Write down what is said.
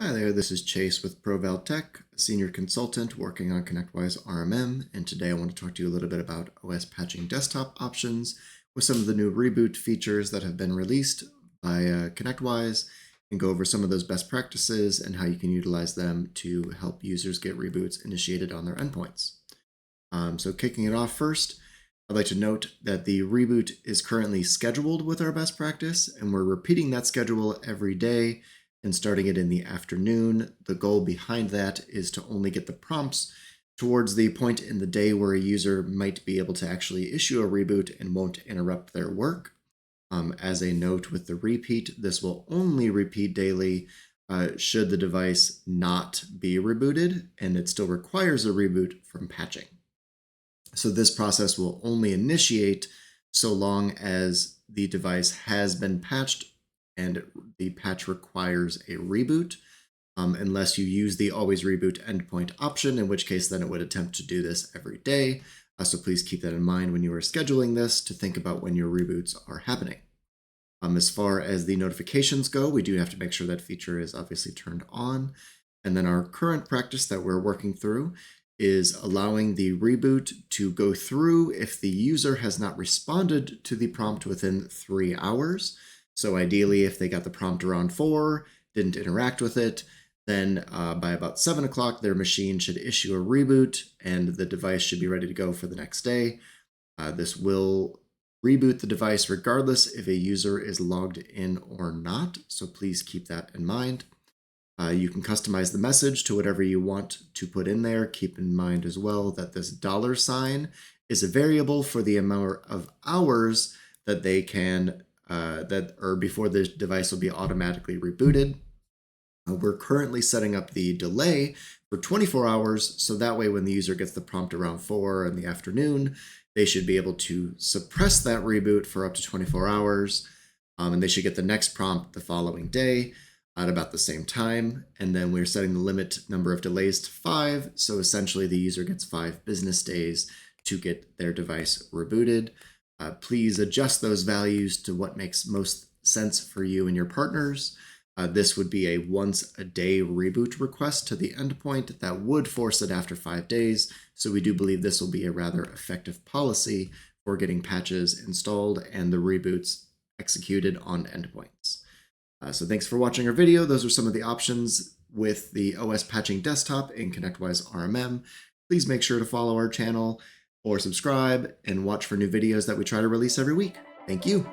Hi there, this is Chase with ProVal Tech, a senior consultant working on ConnectWise RMM, and today I want to talk to you a little bit about OS patching desktop options with some of the new reboot features that have been released by ConnectWise, and go over some of those best practices and how you can utilize them to help users get reboots initiated on their endpoints. So kicking it off first, I'd like to note that the reboot is currently scheduled with our best practice, and we're repeating that schedule every day and starting it in the afternoon. The goal behind that is to only get the prompts towards the point in the day where a user might be able to actually issue a reboot and won't interrupt their work. As a note with the repeat, this will only repeat daily should the device not be rebooted, and it still requires a reboot from patching. So this process will only initiate so long as the device has been patched and the patch requires a reboot, unless you use the always reboot endpoint option, in which case then it would attempt to do this every day. So please keep that in mind when you are scheduling this to think about when your reboots are happening. As far as the notifications go, we do have to make sure that feature is obviously turned on. And then our current practice that we're working through is allowing the reboot to go through if the user has not responded to the prompt within 3 hours. So ideally, if they got the prompt around 4, didn't interact with it, then by about 7 o'clock, their machine should issue a reboot and the device should be ready to go for the next day. This will reboot the device regardless if a user is logged in or not, so please keep that in mind. You can customize the message to whatever you want to put in there. Keep in mind as well that this $sign is a variable for the amount of hours that they can before the device will be automatically rebooted. We're currently setting up the delay for 24 hours, so that way when the user gets the prompt around 4 in the afternoon, they should be able to suppress that reboot for up to 24 hours, and they should get the next prompt the following day at about the same time. And then we're setting the limit number of delays to 5, so essentially the user gets 5 business days to get their device rebooted. Please adjust those values to what makes most sense for you and your partners. This would be a once-a-day reboot request to the endpoint that would force it after 5 days, so we do believe this will be a rather effective policy for getting patches installed and the reboots executed on endpoints. So thanks for watching our video. Those are some of the options with the OS patching desktop in ConnectWise RMM. Please make sure to follow our channel or subscribe and watch for new videos that we try to release every week. Thank you.